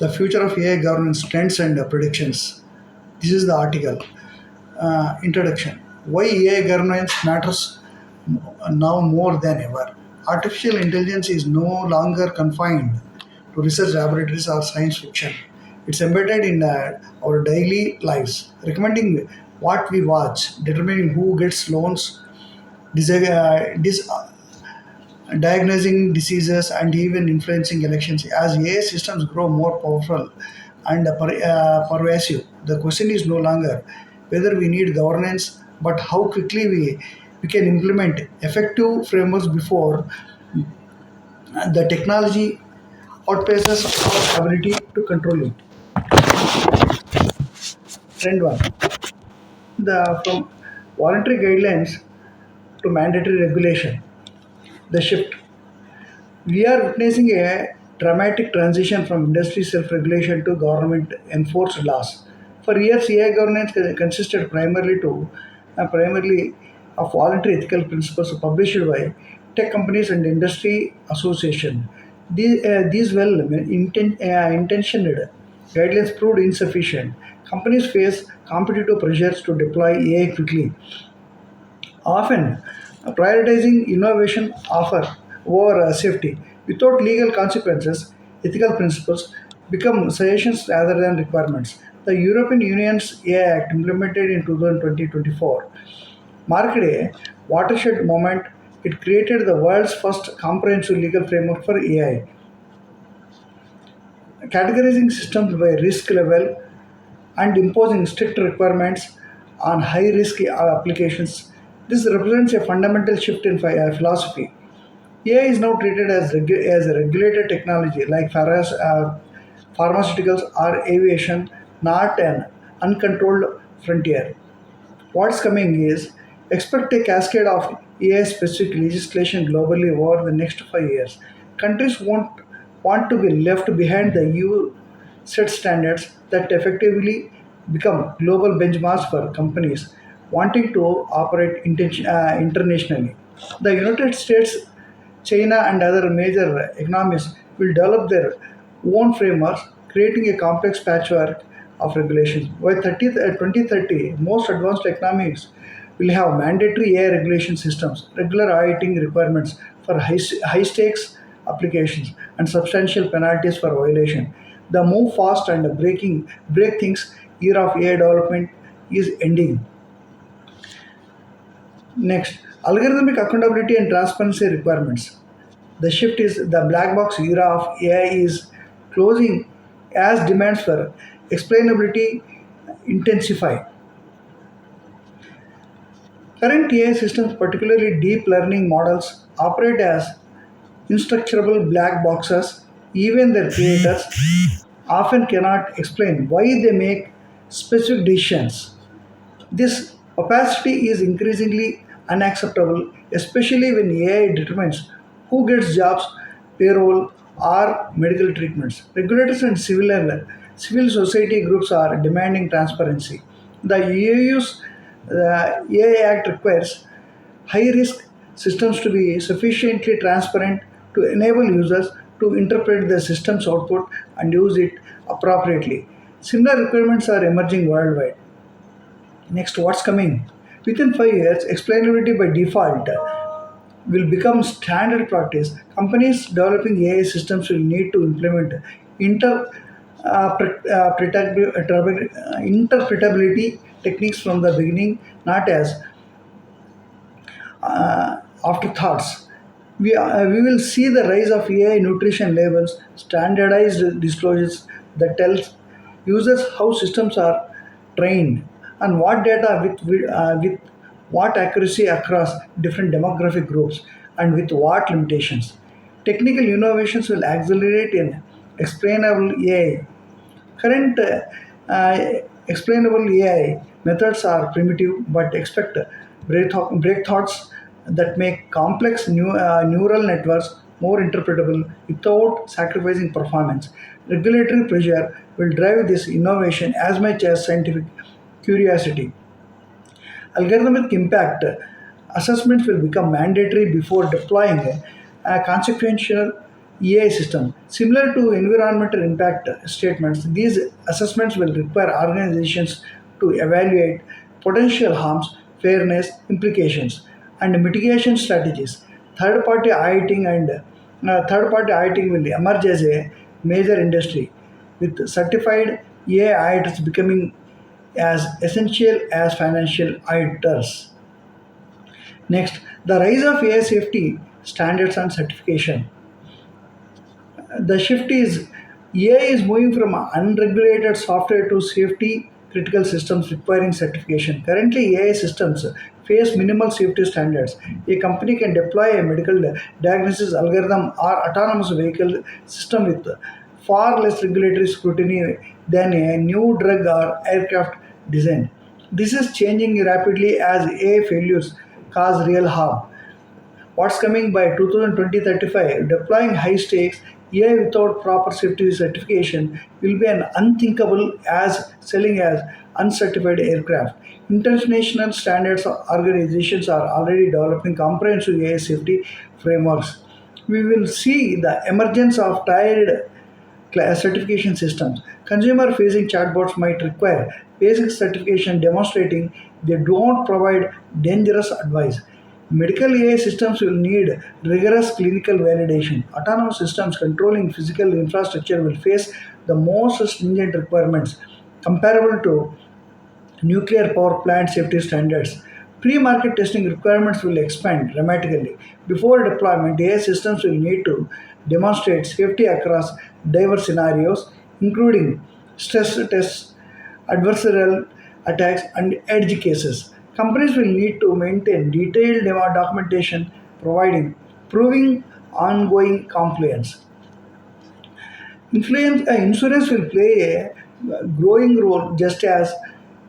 The future of AI governance trends and predictions. This is the article. Introduction. Why AI governance matters now more than ever. Artificial intelligence is no longer confined to research laboratories or science fiction. It's embedded in our daily lives, recommending what we watch, determining who gets loans, diagnosing diseases, and even influencing elections. As AI systems grow more powerful and pervasive, the question is no longer whether we need governance, but how quickly we can implement effective frameworks before the technology outpaces our ability to control it. Trend 1. From voluntary guidelines to mandatory regulation, the shift. We are witnessing a dramatic transition from industry self-regulation to government-enforced laws. For years, AI governance consisted primarily of voluntary ethical principles published by tech companies and industry association. These intentioned guidelines proved insufficient. Companies face competitive pressures to deploy AI quickly, often prioritizing innovation offer over safety. Without legal consequences, ethical principles become suggestions rather than requirements. The European Union's AI Act, implemented in 2024, marked a watershed moment. It created the world's first comprehensive legal framework for AI, categorizing systems by risk level and imposing strict requirements on high risk applications. This represents a fundamental shift in philosophy. AI is now treated as a regulated technology like pharmaceuticals or aviation, not an uncontrolled frontier. What's coming is expect a cascade of AI specific legislation globally over the next 5 years. Countries won't want to be left behind. The EU set standards that effectively become global benchmarks for companies wanting to operate internationally. The United States, China, and other major economies will develop their own frameworks, creating a complex patchwork of regulations. By 2030, most advanced economies will have mandatory AI regulation systems, regular auditing requirements for high stakes applications, and substantial penalties for violation. The move fast and break things era of AI development is ending. Next, algorithmic accountability and transparency requirements. The shift is the black box era of AI is closing as demands for explainability intensify. Current AI systems, particularly deep learning models, operate as instructurable black boxes. Even their creators often cannot explain why they make specific decisions. This opacity is increasingly unacceptable, especially when AI determines who gets jobs, payroll, or medical treatments. Regulators and civil society groups are demanding transparency. The EU's AI Act requires high risk systems to be sufficiently transparent to enable users to interpret the system's output and use it appropriately. Similar requirements are emerging worldwide. Next, what's coming? Within 5 years, explainability by default will become standard practice. Companies developing AI systems will need to implement interpretability techniques from the beginning, not as afterthoughts. We will see the rise of AI nutrition labels, standardized disclosures that tells users how systems are trained and what data with what accuracy across different demographic groups and with what limitations. Technical innovations will accelerate in explainable AI. Current explainable AI methods are primitive but expect breakthroughs that make complex neural networks more interpretable without sacrificing performance. Regulatory pressure will drive this innovation as much as scientific curiosity. Algorithmic impact assessments will become mandatory before deploying consequential EI system. Similar to environmental impact statements, these assessments will require organizations to evaluate potential harms, fairness, implications, and mitigation strategies. Third-party auditing third-party auditing will emerge as a major industry, with certified AI auditors becoming as essential as financial auditors. Next, the rise of AI safety standards and certification. The shift is AI is moving from unregulated software to safety critical systems requiring certification. Currently, AI systems face minimal safety standards. A company can deploy a medical diagnosis algorithm or autonomous vehicle system with far less regulatory scrutiny than a new drug or aircraft design. This is changing rapidly as AI failures cause real harm. What's coming by 2020-35? Deploying high stakes AI without proper safety certification will be an unthinkable as selling as uncertified aircraft. International standards organizations are already developing comprehensive AI safety frameworks. We will see the emergence of tied certification systems. Consumer facing chatbots might require basic certification demonstrating they don't provide dangerous advice. Medical AI systems will need rigorous clinical validation. Autonomous systems controlling physical infrastructure will face the most stringent requirements comparable to nuclear power plant safety standards. Pre-market testing requirements will expand dramatically. Before deployment, AI systems will need to demonstrate safety across diverse scenarios, including stress tests, adversarial attacks, and edge cases. Companies will need to maintain detailed demo documentation, proving ongoing compliance. Insurance will play a growing role just as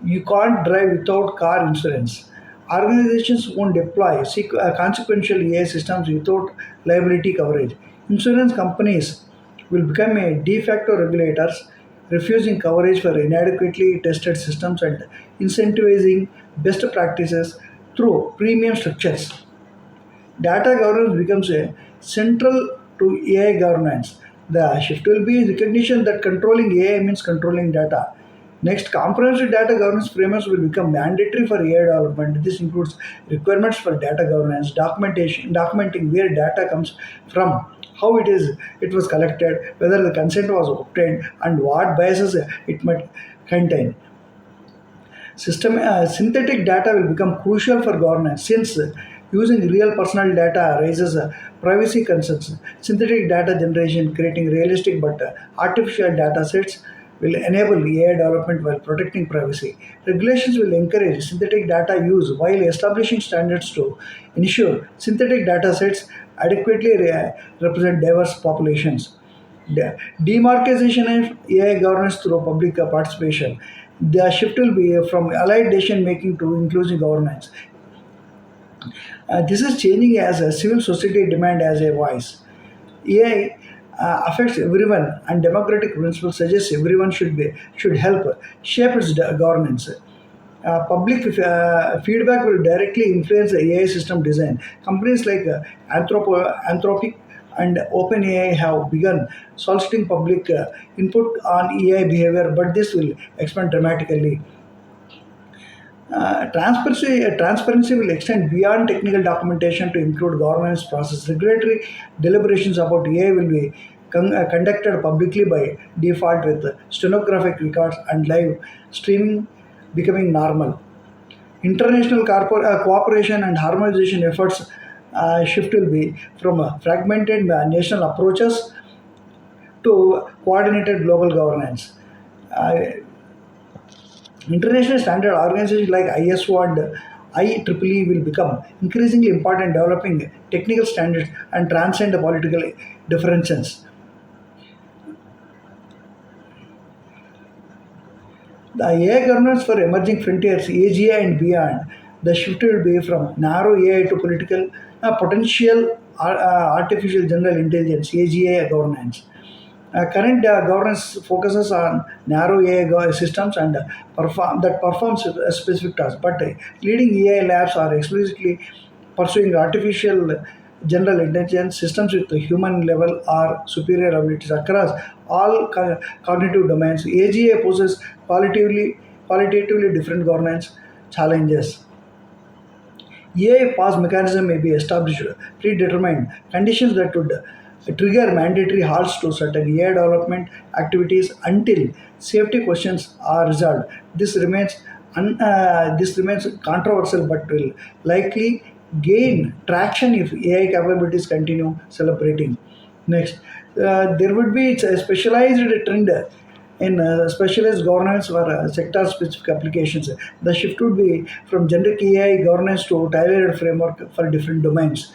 you can't drive without car insurance. Organizations won't deploy consequential AI systems without liability coverage. Insurance companies will become a de facto regulators, refusing coverage for inadequately tested systems and incentivizing best practices through premium structures. Data governance becomes a central to AI governance. The shift will be recognition that controlling AI means controlling data. Next, comprehensive data governance frameworks will become mandatory for AI development. This includes requirements for data governance, documentation, documenting where data comes from, how it was collected, whether the consent was obtained, and what biases it might contain. Synthetic data will become crucial for governance since using real personal data raises privacy concerns. Synthetic data generation, creating realistic but artificial data sets, will enable AI development while protecting privacy. Regulations will encourage synthetic data use while establishing standards to ensure synthetic data sets adequately represent diverse populations. Demarcation of AI governance through public participation. The shift will be from allied decision making to inclusive governance. This is changing as a civil society demand as a voice. AI affects everyone, and democratic principles suggest everyone should help shape its governance. Public feedback will directly influence the AI system design. Companies like Anthropic and OpenAI have begun soliciting public input on AI behavior, but this will expand dramatically. Transparency will extend beyond technical documentation to include governance process. Regulatory deliberations about AI will be conducted publicly by default with stenographic records and live streaming becoming normal. International cooperation and harmonization efforts shift will be from fragmented national approaches to coordinated global governance. Uh, International standard organizations like ISO and IEEE will become increasingly important in developing technical standards and transcend political differences. The AI governance for emerging frontiers, AGI and beyond, the shift will be from narrow AI to political potential artificial general intelligence, AGI governance. Current governance focuses on narrow AI systems and performs a specific task, but leading AI labs are explicitly pursuing artificial general intelligence systems with the human level or superior abilities across all cognitive domains. AGI poses qualitatively different governance challenges. AI pass mechanism may be established, predetermined conditions that would trigger mandatory halts to certain AI development activities until safety questions are resolved. This remains controversial, but will likely gain traction if AI capabilities continue celebrating. Next, there would be a specialized trend in specialized governance for sector-specific applications. The shift would be from generic AI governance to tailored framework for different domains.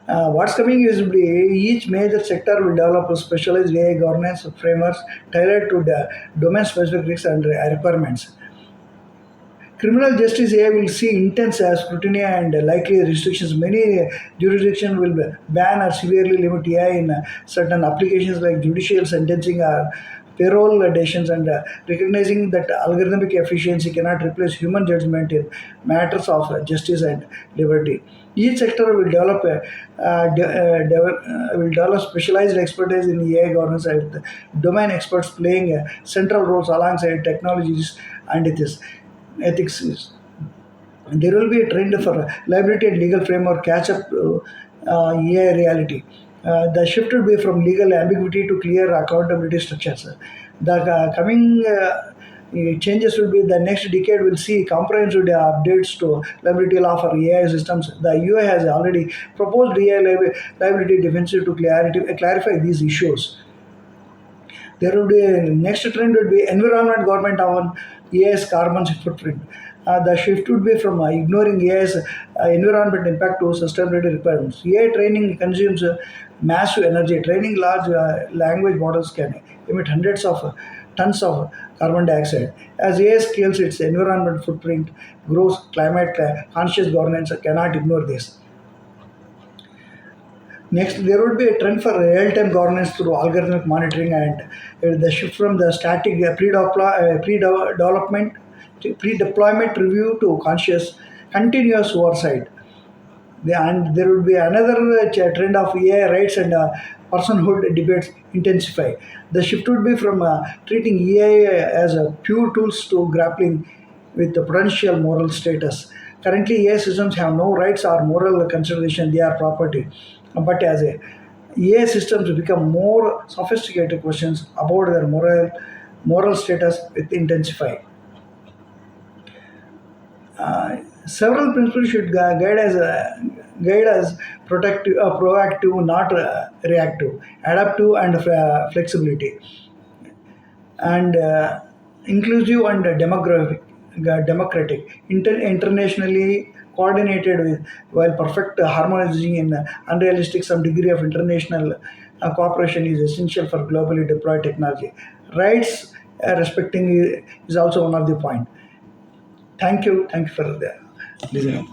What's coming is each major sector will develop a specialized AI governance frameworks tailored to the domain-specific risks and requirements. Criminal justice AI will see intense scrutiny and likely restrictions. Many jurisdictions will ban or severely limit AI in certain applications like judicial sentencing or payroll decisions, and recognizing that algorithmic efficiency cannot replace human judgment in matters of justice and liberty. Each sector will develop specialized expertise in AI governance, with domain experts playing central roles alongside technologies and ethics. There will be a trend for liability and legal framework catch up to AI reality. The shift will be from legal ambiguity to clear accountability structures. The coming changes will be the next decade will see comprehensive updates to liability law for AI systems. The UI has already proposed AI liability defensive to clarify these issues. There would be next trend would be environment government on AI's carbon footprint. The shift would be from ignoring AI's environment impact to sustainability requirements. AI training consumes massive energy. Training large language models can emit hundreds of tons of carbon dioxide. As AI scales its environment footprint grows, climate conscious governance cannot ignore this. Next, there would be a trend for real-time governance through algorithmic monitoring, and the shift from the static pre-deployment review to conscious continuous oversight. And there would be another trend of AI rights and personhood debates intensify. The shift would be from treating AI as pure tools to grappling with the potential moral status. Currently, AI systems have no rights or moral consideration; they are property. But as AI systems become more sophisticated, questions about their moral status with intensify. Several principles should guide us protective, proactive, not reactive, adaptive, and flexibility, and inclusive and democratic, internationally coordinated with, while perfect harmonizing in unrealistic some degree of international cooperation is essential for globally deployed technology. Rights respecting is also one of the point. Thank you for the listening.